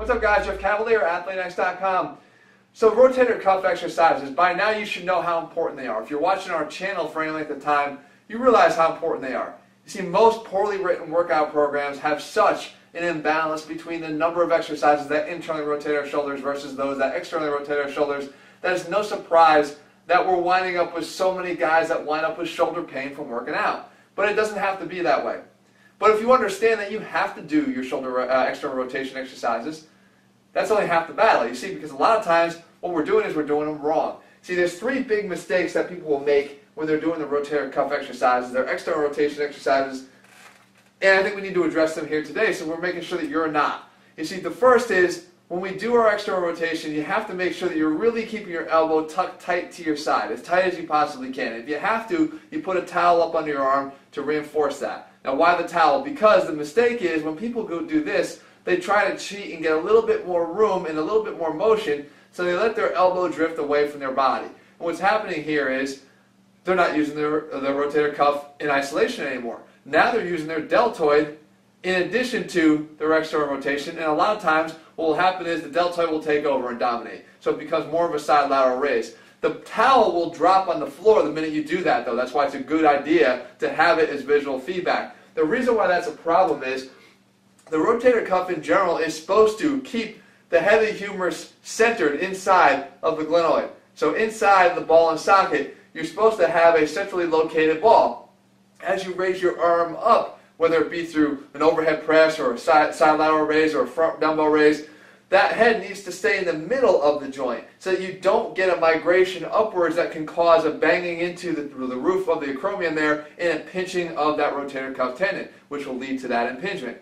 What's up guys, Jeff Cavalier, ATHLEAN-X.com. So rotator cuff exercises, by now you should know how important they are. If you're watching our channel for any length of time, you realize how important they are. You see, most poorly written workout programs have such an imbalance between the number of exercises that internally rotate our shoulders versus those that externally rotate our shoulders, that it's no surprise that we're winding up with so many guys that wind up with shoulder pain from working out. But it doesn't have to be that way. But if you understand that you have to do your shoulder external rotation exercises, that's only half the battle, you see, because a lot of times what we're doing is we're doing them wrong. See, there's three big mistakes that people will make when they're doing the rotator cuff exercises, their external rotation exercises, and I think we need to address them here today, so we're making sure that you're not. You see, the first is, when we do our external rotation, you have to make sure that you're really keeping your elbow tucked tight to your side, as tight as you possibly can. If you have to, you put a towel up under your arm to reinforce that. Now, why the towel? Because the mistake is, when people go do this, they try to cheat and get a little bit more room and a little bit more motion, so they let their elbow drift away from their body. And what's happening here is, they're not using their rotator cuff in isolation anymore. Now they're using their deltoid in addition to their external rotation, and a lot of times what will happen is the deltoid will take over and dominate. So it becomes more of a side lateral raise. The towel will drop on the floor the minute you do that, though. That's why it's a good idea to have it as visual feedback. The reason why that's a problem is the rotator cuff in general is supposed to keep the head of the humerus centered inside of the glenoid. So inside the ball and socket, you're supposed to have a centrally located ball. As you raise your arm up, whether it be through an overhead press or a side lateral raise or a front dumbbell raise, that head needs to stay in the middle of the joint so that you don't get a migration upwards that can cause a banging into the roof of the acromion there and a pinching of that rotator cuff tendon, which will lead to that impingement.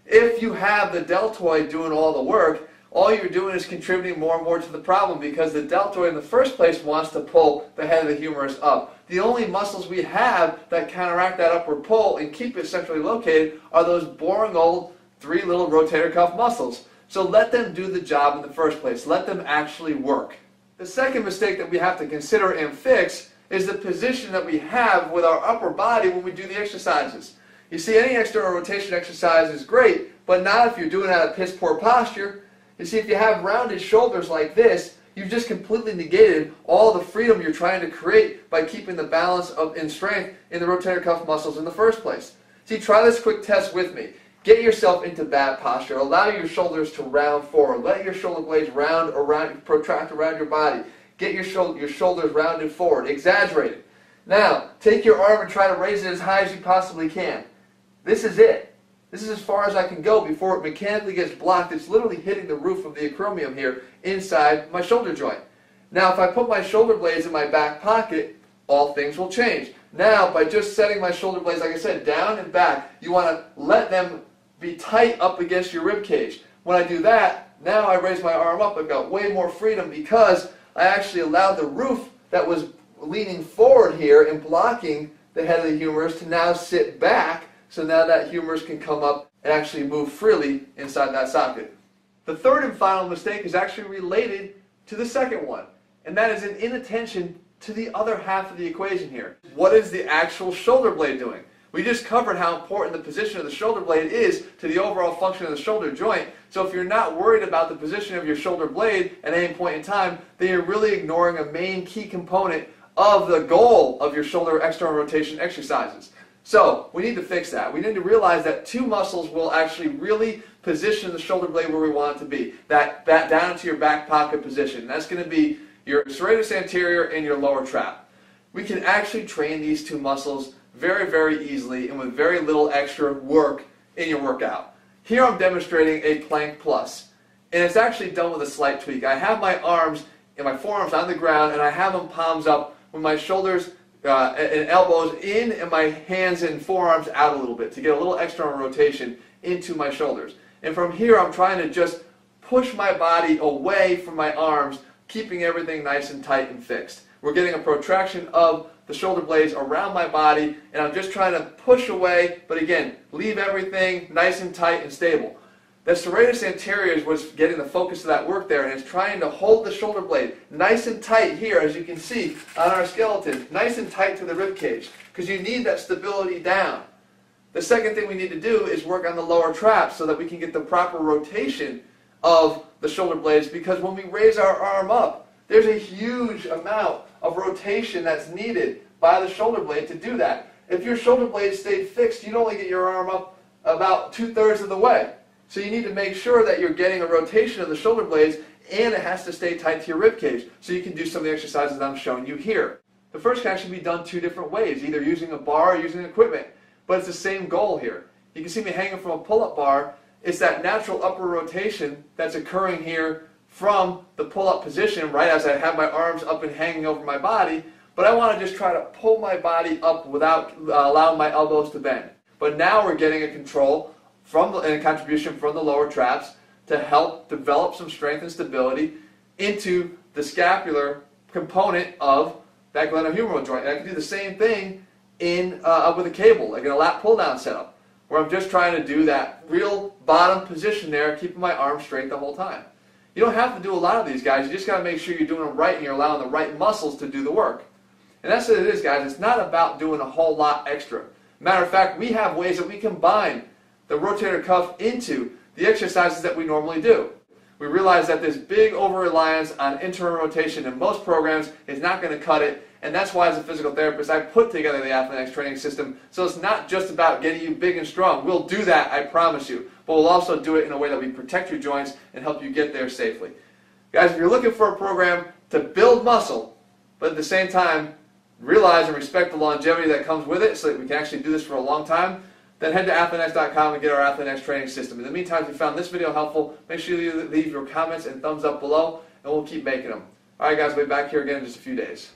If you have the deltoid doing all the work, all you're doing is contributing more and more to the problem, because the deltoid in the first place wants to pull the head of the humerus up. The only muscles we have that counteract that upward pull and keep it centrally located are those boring old three little rotator cuff muscles. So let them do the job in the first place. Let them actually work. The second mistake that we have to consider and fix is the position that we have with our upper body when we do the exercises. You see, any external rotation exercise is great, but not if you're doing it out of piss poor posture. You see, if you have rounded shoulders like this, you've just completely negated all the freedom you're trying to create by keeping the balance and strength in the rotator cuff muscles in the first place. See, try this quick test with me. Get yourself into bat posture. Allow your shoulders to round forward. Let your shoulder blades protract around your body. Get your shoulders rounded forward. Exaggerate it. Now, take your arm and try to raise it as high as you possibly can. This is it. This is as far as I can go before it mechanically gets blocked. It's literally hitting the roof of the acromion here inside my shoulder joint. Now, if I put my shoulder blades in my back pocket, all things will change. Now, by just setting my shoulder blades, like I said, down and back, you want to let them be tight up against your rib cage. When I do that, now I raise my arm up. I've got way more freedom because I actually allowed the roof that was leaning forward here and blocking the head of the humerus to now sit back, so now that humerus can come up and actually move freely inside that socket. The third and final mistake is actually related to the second one, and that is an inattention to the other half of the equation here. What is the actual shoulder blade doing? We just covered how important the position of the shoulder blade is to the overall function of the shoulder joint. So if you're not worried about the position of your shoulder blade at any point in time, then you're really ignoring a main key component of the goal of your shoulder external rotation exercises. So we need to fix that. We need to realize that two muscles will actually really position the shoulder blade where we want it to be. That down into your back pocket position. That's going to be your serratus anterior and your lower trap. We can actually train these two muscles very, very easily and with very little extra work in your workout. Here I'm demonstrating a plank plus, and it's actually done with a slight tweak. I have my arms and my forearms on the ground, and I have them palms up with my shoulders and elbows in and my hands and forearms out a little bit to get a little external rotation into my shoulders. And from here I'm trying to just push my body away from my arms, keeping everything nice and tight and fixed. We're getting a protraction of the shoulder blades around my body, and I'm just trying to push away, but again, leave everything nice and tight and stable. The serratus anterior is what's getting the focus of that work there, and it's trying to hold the shoulder blade nice and tight here, as you can see on our skeleton, nice and tight to the rib cage, because you need that stability down. The second thing we need to do is work on the lower trap so that we can get the proper rotation of the shoulder blades, because when we raise our arm up, there's a huge amount of rotation that's needed by the shoulder blade to do that. If your shoulder blade stayed fixed, you'd only get your arm up about 2/3 of the way. So you need to make sure that you're getting a rotation of the shoulder blades, and it has to stay tight to your rib cage, so you can do some of the exercises that I'm showing you here. The first can actually be done 2 different ways, either using a bar or using equipment, but it's the same goal here. You can see me hanging from a pull-up bar. It's that natural upper rotation that's occurring here from the pull-up position, right as I have my arms up and hanging over my body, but I want to just try to pull my body up without allowing my elbows to bend. But now we're getting a control and a contribution from the lower traps to help develop some strength and stability into the scapular component of that glenohumeral joint. And I can do the same thing with a cable, like in a lat pull-down setup, where I'm just trying to do that real bottom position there, keeping my arm straight the whole time. You don't have to do a lot of these, guys. You just got to make sure you're doing them right and you're allowing the right muscles to do the work. And that's what it is, guys. It's not about doing a whole lot extra. Matter of fact, we have ways that we combine the rotator cuff into the exercises that we normally do. We realize that this big over-reliance on internal rotation in most programs is not going to cut it, and that's why as a physical therapist I put together the ATHLEAN-X training system, so it's not just about getting you big and strong. We'll do that, I promise you, but we'll also do it in a way that we protect your joints and help you get there safely. Guys, if you're looking for a program to build muscle, but at the same time realize and respect the longevity that comes with it so that we can actually do this for a long time, then head to ATHLEAN-X.com and get our ATHLEAN-X training system. In the meantime, if you found this video helpful, make sure you leave your comments and thumbs up below, and we'll keep making them. Alright guys, we'll be back here again in just a few days.